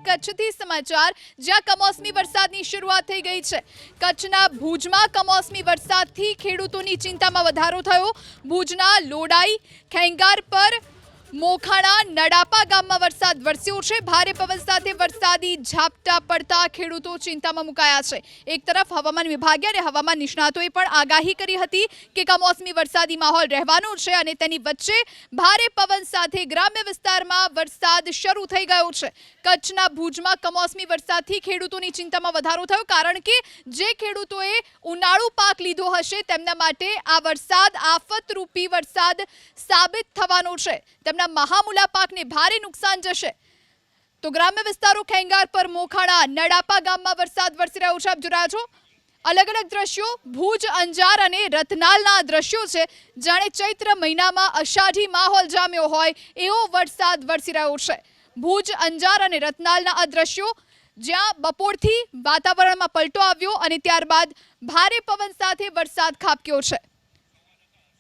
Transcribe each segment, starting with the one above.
કચ્છથી સમાચાર, જ્યાં કમોસમી વરસાદની શરૂઆત થઈ ગઈ છે। કચ્છના ભુજમાં કમોસમી વરસાદથી ખેડૂતોની ચિંતામાં વધારો થયો। ભુજના લોડાઈ, ખેંગાર પર મોખાણા, નડાપા ગામમાં વરસાદ વરસ્યો છે। ભારે પવન સાથે વરસાદી ઝાપટા પડતા ખેડૂતો ચિંતામાં મુકાયા છે। એક તરફ હવામાન વિભાગે અને હવામાન નિષ્ણાતોએ પણ આગાહી કરી હતી કે કમોસમી વરસાદી માહોલ રહેવાનો છે અને તેની વચ્ચે ભારે પવન સાથે ગ્રામ્ય વિસ્તારમાં વરસાદ શરૂ થઈ ગયો છે। કચ્છના ભુજમાં કમોસમી વરસાદથી ખેડૂતોની ચિંતામાં વધારો થયો, કારણ કે જે ખેડૂતોએ ઉનાળુ પાક લીધો હશે તેમના માટે આ વરસાદ આફતરૂપી વરસાદ સાબિત થવાનો છે। તેમના મહામૂલા પાકને ભારે નુકસાન જશે। તો ગ્રામ્ય વિસ્તારો ખેંગાર પર મોખાણા, નડાપા ગામમાં વરસાદ વરસી રહ્યો છે। આપ જોઈ રહ્યા છો અલગ અલગ દ્રશ્યો, ભુજ, અંજાર અને રતનાલના દ્રશ્યો છે। જાણે ચૈત્ર મહિનામાં અષાઢી માહોલ જામ્યો હોય એવો વરસાદ વરસી રહ્યો છે। ભુજ, અંજાર અને રતનાલના આ દ્રશ્યો, જ્યાં બપોરથી વાતાવરણમાં પલટો આવ્યો અને ત્યારબાદ ભારે પવન સાથે વરસાદ ખાબક્યો છે।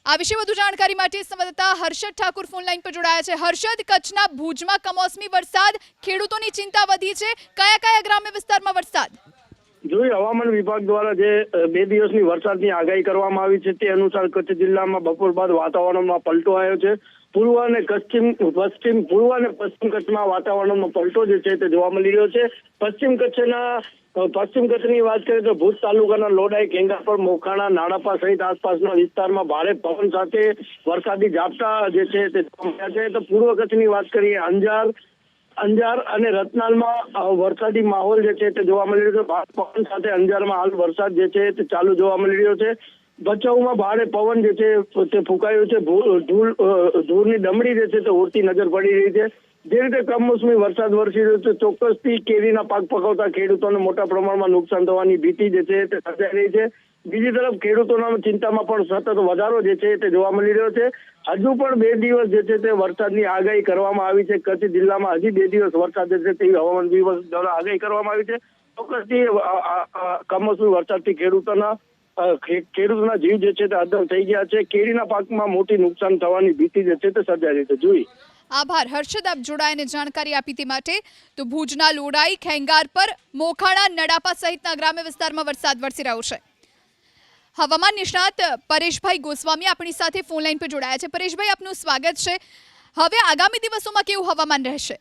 આ વિશે વધુ જાણકારી માટે સંવાદદાતા હર્ષદ ઠાકુર ફોન લાઈન પર જોડાયા છે। હર્ષદ, કચ્છના ભુજમાં કમોસમી વરસાદ, ખેડૂતોની ચિંતા વધી છે। કયા કયા ગ્રામ્ય વિસ્તારમાં વરસાદ? જોઈ હવામાન વિભાગ દ્વારા જે 2 દિવસની વરસાદની આગાહી કરવામાં આવી છે તે અનુસાર કચ્છ જિલ્લામાં બપોર બાદ વાતાવરણમાં પલટો આવ્યો છે। પૂર્વ અને પશ્ચિમ કચ્છમાં વાતાવરણમાં પલટો જે છે તે જોવા મળી રહ્યો છે। પશ્ચિમ કચ્છની વાત કરીએ તો ભુજ તાલુકાના લોડાઈ, ખેંગારપર, મોખાણા, નાડાપા સહિત આસપાસના વિસ્તારમાં ભારે પવન સાથે વરસાદી ઝાપટા જે છે તે જોવા મળ્યા છે। તો પૂર્વ કચ્છની વાત કરીએ અંજાર અને રતનાલમાં વરસાદી માહોલ જે છે તે જોવા મળી રહ્યો છે। ભારે પવન સાથે અંજારમાં હાલ વરસાદ જે છે તે ચાલુ જોવા મળી રહ્યો છે। ભચાઉમાં ભારે પવન જે છે તે ફૂંકાયું છે। ધૂળની ડમરી જે છે તે ઉડતી નજર પડી રહી છે। જે રીતે કમોસમી વરસાદ વરસી રહ્યો છે, ચોક્કસથી કેરીના પાક પકવતા ખેડૂતોને મોટા પ્રમાણમાં નુકસાન થવાની ભીતિ જે છે તે સર્જાઈ રહી છે। બીજી તરફ ખેડૂતોના ચિંતામાં પણ સતત વધારો જે છે તે જોવા મળી રહ્યો છે। હજુ પણ 2 દિવસ જે છે તે વરસાદની આગાહી કરવામાં આવી છે। કચ્છ જિલ્લામાં હજી 2 દિવસ વરસાદ જે છે તે હવામાન વિભાગ દ્વારા આગાહી કરવામાં આવી છે। ચોક્કસથી કમોસમી વરસાદથી ખેડૂતોના જીવ જે છે તે અદ્ધર થઈ ગયા છે। કેરીના પાકમાં મોટી નુકસાન થવાની ભીતિ જે છે તે સર્જાઈ રહી છે। જોઈ આભાર હર્ષદ, આપ જોડાઈને જાણકારી આપી તે માટે। તો ભુજના લોડાઈ, ખેંગાર પર મોખાણા, નડાપા સહિતના ગ્રામ્ય વિસ્તારમાં વરસાદ વરસી રહ્યો છે। હવામાન નિષ્ણાત પરેશભાઈ ગોસ્વામી આપણી સાથે ફોન લાઈન પર જોડાયા છે। પરેશભાઈ, આપનું સ્વાગત છે। હવે આગામી દિવસોમાં કેવું હવામાન રહેશે?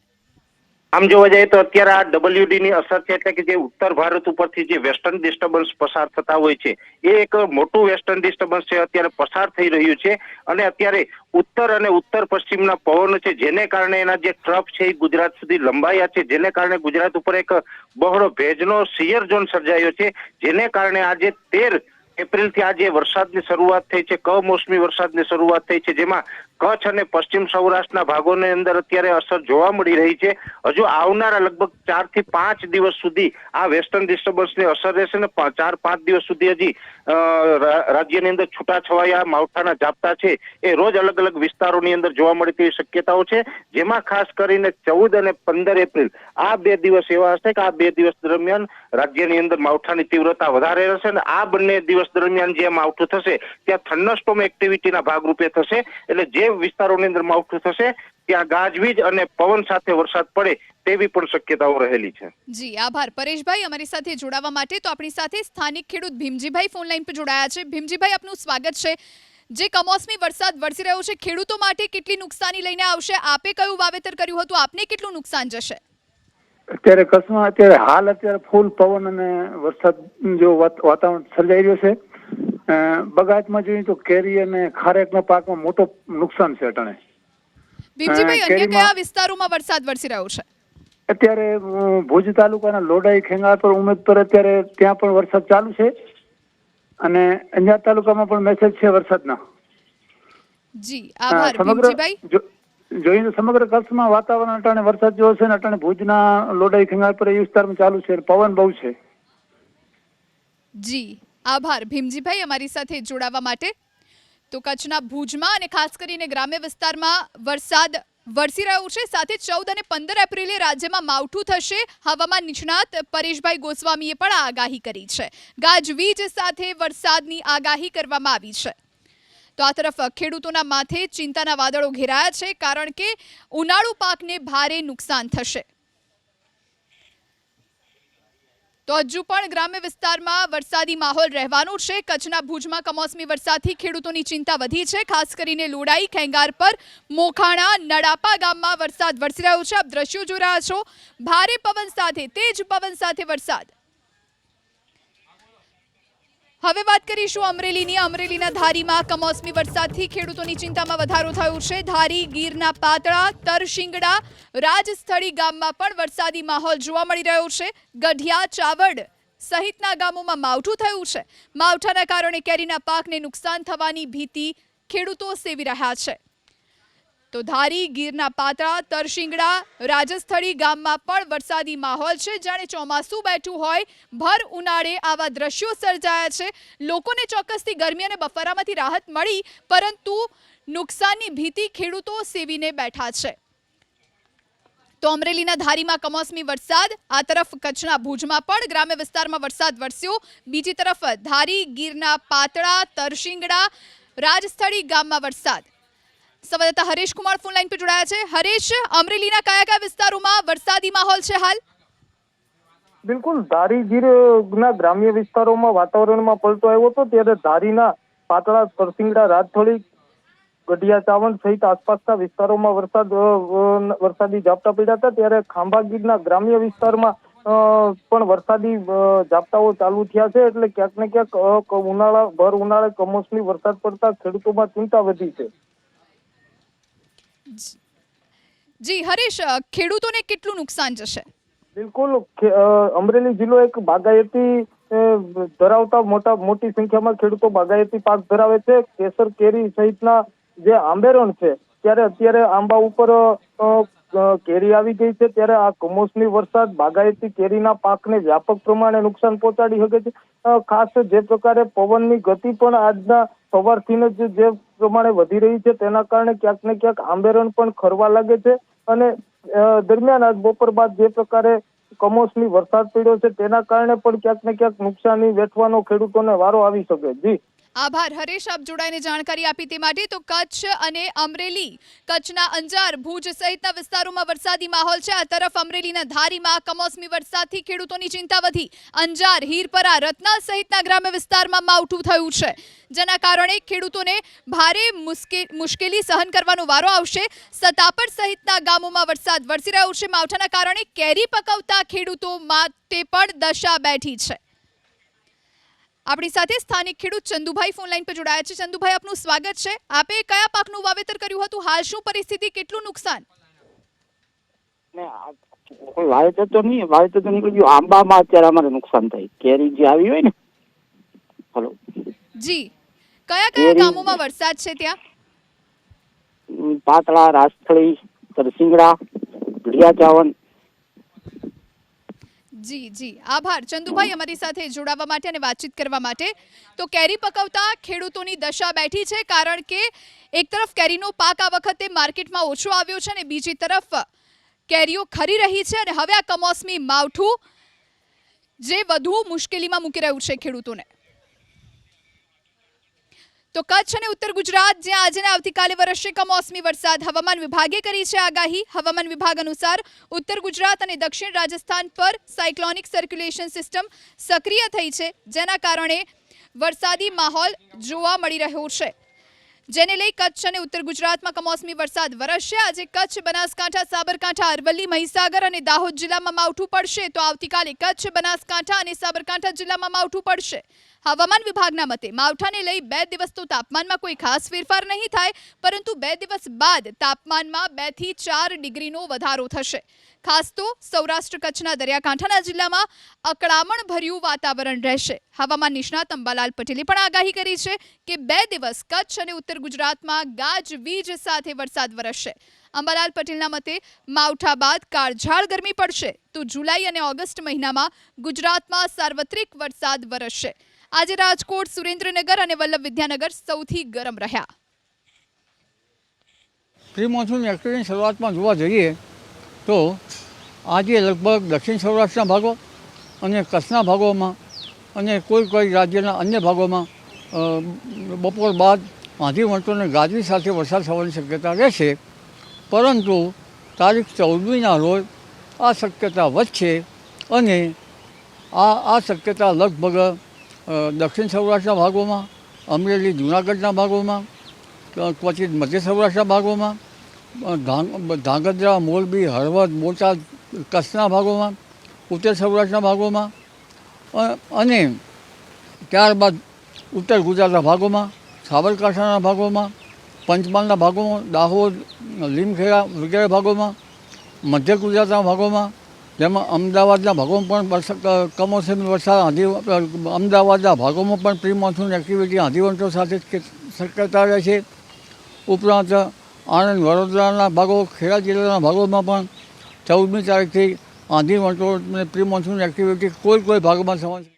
આમ જોવા જાય તો અત્યારે આ WD ની અસર છે, એટલે કે જે ઉત્તર ભારત ઉપરથી જે વેસ્ટર્ન ડિસ્ટર્બન્સ પસાર થતા હોય છે એ એક મોટું વેસ્ટર્ન ડિસ્ટર્બન્સ છે, અત્યારે પસાર થઈ રહ્યું છે। અને અત્યારે ઉત્તર અને ઉત્તર પશ્ચિમના પવનો છે, જેને કારણે એના જે ટ્રફ છે એ ગુજરાત સુધી લંબાયા છે, જેને કારણે ગુજરાત ઉપર એક બહોળો ભેજનો શિયર ઝોન સર્જાયો છે, જેને કારણે આજે 13 એપ્રિલથી આજે વરસાદની શરૂઆત થઈ છે। કમોસમી વરસાદની શરૂઆત થઈ છે, જેમાં કચ્છ અને પશ્ચિમ સૌરાષ્ટ્રના ભાગોની અંદર અત્યારે અસર જોવા મળી રહી છે। હજુ આવનારા લગભગ 4 થી 5 દિવસ સુધી આ વેસ્ટર્ન ડિસ્ટર્બન્સની અસર રહેશે ને 4-5 દિવસ સુધી હજી રાજ્યની અંદર છૂટાછવાયા માવઠાના ઝાપટા છે એ રોજ અલગ અલગ વિસ્તારોની અંદર જોવા મળે તેવી શક્યતાઓ છે। જેમાં ખાસ કરીને 14 અને 15 એપ્રિલ આ 2 દિવસ એવા હશે કે આ 2 દિવસ દરમિયાન રાજ્યની અંદર માવઠાની તીવ્રતા વધારે રહેશે અને આ બંને દિવસ દરમિયાન જે માવઠું થશે ત્યાં થંડરસ્ટોર્મ એક્ટિવિટીના ભાગરૂપે થશે। એટલે જે વિસ્તારોની અંદર માવઠું થશે ત્યાં ગાજવીજ અને પવન સાથે વરસાદ પડે તેવી પણ શક્યતાઓ રહેલી છે। જી આભાર પરેશભાઈ, અમારી સાથે જોડાવા માટે। તો આપણી સાથે સ્થાનિક ખેડૂત ભીમજીભાઈ ફોન લાઈન પર જોડાયા છે। ભીમજીભાઈ, આપનું સ્વાગત છે। જે કમોસમી વરસાદ વરસી રહ્યો છે, ખેડૂતો માટે કેટલી નુકસાની લઈને આવશે? આપે કયું વાવેતર કર્યું હતું, આપને કેટલું નુકસાન જશે? અત્યારે કચ્છમાં અત્યારે ફૂલ પવન અને વરસાદ જો વાતાવરણ સર્જાઈ રહ્યો છે। બગાયતમાં જોઈએ તો કેરી અને ખારેકના પાકમાં મોટો નુકસાન છે અટાણે। ભીમજીભાઈ, અન્ય કયા વિસ્તારોમાં વરસાદ વરસી રહ્યો છે? અત્યારે ભુજ તાલુકાના લોડાઈ, ખેંગારપર, ઉમેદપર અત્યારે ત્યાં પણ વરસાદ ચાલુ છે અને અંજાર તાલુકામાં પણ મેસેજ છે વરસાદના। જી આભાર ભીમજીભાઈ। જોઈએ સમગ્ર કચ્છમાં વાતાવરણ અટાણે વરસાદ જેવો છે ને અટાણે ભુજના લોડાઈ, ખેંગારપર એ વિસ્તારમાં ચાલુ છે, પવન બહુ છે। જી આભાર ભીમજીભાઈ, અમારી સાથે જોડાવા માટે। તો કચ્છના ભુજમાં અને ખાસ કરીને ગ્રામ્ય વિસ્તારમાં વરસાદ વરસી રહ્યું છે, સાથે 14 અને 15 એપ્રિલે રાજ્યમાં માવઠું થશે। હવામાન નિષ્ણાત પરેશભાઈ ગોસ્વામીએ પણ આગાહી કરી છે। ગાજવીજ સાથે વરસાદની આગાહી કરવામાં આવી છે। તો આ તરફ ખેડૂતોના માથે ચિંતાના વાદળો ઘેરાયા છે, કારણ કે ઉનાળુ પાકને ભારે નુકસાન થશે। તો હજુ પણ ગ્રામ્ય વિસ્તારમાં વરસાદી માહોલ રહેવાનો છે. કચ્છના ભુજમાં કમોસમી વરસાદથી ખેડૂતોની ચિંતા વધી છે. ખાસ કરીને લોડાઈ, ખેંગાર પર, મોખાણા, નડાપા ગામમાં વરસાદ વરસી રહ્યો છે. આપ દ્રશ્યો જોઈ રહ્યા છો. ભારે પવન સાથે, તેજ પવન સાથે વરસાદ. હવે વાત કરીશું અમરેલીની. અમરેલીના ધારીમાં કમોસમી વરસાદથી ખેડૂતોની ચિંતામાં વધારો થયો છે. ધારી, ગીરના પાતળા, તરશીંગડા, રાજસ્થળી ગામમાં પણ વરસાદી માહોલ જોવા મળી રહ્યો છે. ગઢિયા, ચાવડ સહિતના ગામોમાં માવઠું થયું છે. માવઠાના કારણે કેરીના પાકને નુકસાન થવાની ભીતિ ખેડૂતો સેવી રહ્યા છે. તો ધારી, ગીરના પાતળા, તરશીંગડા, રાજસ્થળી ગામમાં પણ વરસાદી માહોલ છે. જાણે ચોમાસું બેઠું હોય. ભર ઉનાળે આવા દ્રશ્યો સર્જાયા છે. લોકોને ચોક્કસથી ગરમી અને બફારામાંથી રાહત મળી, પરંતુ નુકસાનની ભીતિ ખેડૂતો સેવીને બેઠા છે. તો અમરેલીના ધારીમાં કમોસમી વરસાદ. આ તરફ કચ્છના ભુજમાં પણ ગ્રામ્ય વિસ્તારમાં વરસાદ વરસ્યો. બીજી તરફ ધારી, ગીરના પાતળા, તરશીંગડા, રાજસ્થળી ગામમાં વરસાદ. સંવાદદાતા હરેશ કુમાર ફોન લાઈન પર જોડાયા છે. હરેશ, અમરેલીના કયા કયા વિસ્તારોમાં વરસાદી માહોલ છે હાલ? બિલકુલ, ધારી ગીરના ગ્રામ્ય વિસ્તારોમાં વાતાવરણમાં પલટો આવ્યો હતો. ત્યારે ધારીના પાતળા, તરસિંગડા, રાજથળી, ગઢિયા, ચાવંડ સહિત આસપાસના વિસ્તારોમાં વરસાદી ઝાપટા પડ્યા હતા. ત્યારે ખાંભા ગીરના ગ્રામ્ય વિસ્તારમાં પણ વરસાદી ઝાપટાઓ ચાલુ થયા છે. એટલે ક્યાંક ને ક્યાંક ભર ઉનાળે કમોસમી વરસાદ પડતા ખેડૂતોમાં ચિંતા વધી છે. જી હરેશ, ખેડૂતોને કેટલું નુકસાન જશે? બિલકુલ, અમરેલી જિલ્લો એક બાગાયતી ધરાવતા મોટી સંખ્યામાં ખેડૂતો બાગાયતી પાક ધરાવે છે. કેસર કેરી સહિતના જે આંબેરણ છે, ત્યારે અત્યારે આંબા ઉપર કેરી આવી ગઈ છે. ત્યારે આ કમોસમી વરસાદ બાગાયતી કેરીના પાકને વ્યાપક પ્રમાણે નુકસાન પહોંચાડી શકે છે. ખાસ જે પ્રકારે પવનની ગતિ પણ આજના સવારથી જ જે પ્રમાણે વધી રહી છે, તેના કારણે ક્યાંક ને ક્યાંક આંબેરણ પણ ખરવા લાગે છે. અને દરમિયાન આજ બપોર બાદ જે પ્રકારે કમોસમી વરસાદ પડ્યો છે, તેના કારણે પણ ક્યાંક ને ક્યાંક નુકસાની વેઠવાનો ખેડૂતોને વારો આવી શકે. જી આભાર હરેશ, આપ જોડાઈને જાણકારી આપી તે માટે. તો કચ્છ અને અમરેલી, કચ્છના અંજાર, ભુજ સહિતના વિસ્તારોમાં વરસાદી માહોલ છે. આ તરફ અમરેલીના ધારીમાં કમોસમી વરસાદથી ખેડૂતોની ચિંતા વધી. અંજાર, હીરપરા, રત્ના સહિતના ગ્રામ્ય વિસ્તારમાં માવઠું થયું છે, જેના કારણે ખેડૂતોને ભારે મુશ્કેલી સહન કરવાનો વારો આવશે. સતાપર સહિતના ગામોમાં વરસાદ વરસી રહ્યો છે. માવઠાના કારણે કેરી પકવતા ખેડૂતો માટે પણ દશા બેઠી છે. આપણી સાથે સ્થાનિક ખેડૂત ચંદુભાઈ ફોન લાઈન પર જોડાયા છે. ચંદુભાઈ, આપનું સ્વાગત છે. આપે કયા પાકનું વાવેતર કર્યું હતું? હાલ શું પરિસ્થિતિ, કેટલું નુકસાન? વાવેતર તો નીકળી ગયું. આંબામાં અત્યારે અમારે નુકસાન થાય. કેરી જે આવી હોય ને. હેલો જી, કયા કયા ગામોમાં વરસાદ છે ત્યાં? પાતળા, રાજસ્થળી, તરસિંગડા, ગઢિયા, ચાવંડ. જી જી આભાર ચંદુભાઈ અમારી સાથે જોડાવા માટે અને વાતચીત કરવા માટે. તો કેરી પકવતા ખેડૂતોની દશા બેઠી છે, કારણ કે એક તરફ કેરીનો પાક આ વખતે માર્કેટમાં ઓછો આવ્યો છે અને બીજી તરફ કેરીઓ ખરી રહી છે. અને હવે આ કમોસમી માવઠું જે વધુ મુશ્કેલીમાં મૂકી રહ્યું છે ખેડૂતોને. તો કચ્છ અને ઉત્તર ગુજરાત, જ્યાં આજે ને આવતીકાલે વરસશે કમોસમી વરસાદ, હવામાન વિભાગે કરી છે આગાહી. હવામાન વિભાગ અનુસાર ઉત્તર ગુજરાત અને દક્ષિણ રાજસ્થાન પર સાયક્લોનિક સર્ક્યુલેશન સિસ્ટમ સક્રિય થઈ છે, જેના કારણે વરસાદી માહોલ જોવા મળી રહ્યો છે, જેને લઈ કચ્છ અને ઉત્તર ગુજરાતમાં કમોસમી વરસાદ વરસશે. આજે કચ્છ, બનાસકાંઠા, સાબરકાંઠા, અરવલ્લી, મહીસાગર અને દાહોદ જિલ્લામાં માવઠું પડશે. તો આવતીકાલે કચ્છ, બનાસકાંઠા અને સાબરકાંઠા જિલ્લામાં માવઠું પડશે. હવામાન વિભાગના મતે માવઠાને લઈ 2 દિવસ તો તાપમાનમાં કોઈ ખાસ ફેરફાર નહીં થાય, પરંતુ 2 દિવસ બાદ તાપમાનમાં 2 થી 4 ડિગ્રીનો વધારો થશે. ખાસ તો સૌરાષ્ટ્ર કચ્છના દરિયાકાંઠાના જિલ્લામાં અકળામણ ભર્યું વાતાવરણ રહેશે. હવામાન નિષ્ણાત અંબાલાલ પટેલે પણ આગાહી કરી છે કે 2 દિવસ કચ્છ અને ઉત્તર ગુજરાતમાં ગાજવીજ સાથે વરસાદ વરસશે. અંબાલાલ પટેલના મતે માવઠા બાદ કાળઝાળ ગરમી પડશે, તો જુલાઈ અને ઓગસ્ટ મહિનામાં ગુજરાતમાં સાર્વત્રિક વરસાદ વરસશે. આજે રાજકોટ, સુરેન્દ્રનગર અને વલ્લભ વિદ્યાનગર સૌથી ગરમ રહ્યા. પ્રી મોન્સૂન એક્ટિવિટીની શરૂઆતમાં જોવા જઈએ તો આજે લગભગ દક્ષિણ સૌરાષ્ટ્રના ભાગો અને કચ્છના ભાગોમાં અને કોઈ રાજ્યના અન્ય ભાગોમાં બપોર બાદ આંધી વંટો અને ગાજવી સાથે વરસાદ થવાની શક્યતા રહેશે. પરંતુ તારીખ 14મીના રોજ આ શક્યતા વધશે અને આ શક્યતા લગભગ દક્ષિણ સૌરાષ્ટ્રના ભાગોમાં, અમરેલી જૂનાગઢના ભાગોમાં, ક્વચિત મધ્ય સૌરાષ્ટ્રના ભાગોમાં, ધાંગધ્રા, મોરબી, હળવદ, બોટાદ, કચ્છના ભાગોમાં, ઉત્તર સૌરાષ્ટ્રના ભાગોમાં અને ત્યારબાદ ઉત્તર ગુજરાતના ભાગોમાં, સાબરકાંઠાના ભાગોમાં, પંચમહાલના ભાગોમાં, દાહોદ, લીમખેડા વગેરે ભાગોમાં, મધ્ય ગુજરાતના ભાગોમાં, જેમાં અમદાવાદના ભાગોમાં પણ કમોસમી વરસાદ, અમદાવાદના ભાગોમાં પણ પ્રી મોન્સૂન એક્ટિવિટી આંધીવંટો સાથે શક્યતા રહે છે. ઉપરાંત આણંદ, વડોદરાના ભાગો, ખેડા જિલ્લાના ભાગોમાં પણ 14મી તારીખથી આંધીવંટો અને પ્રી મોન્સૂન એક્ટિવિટી કોઈ ભાગોમાં થવાની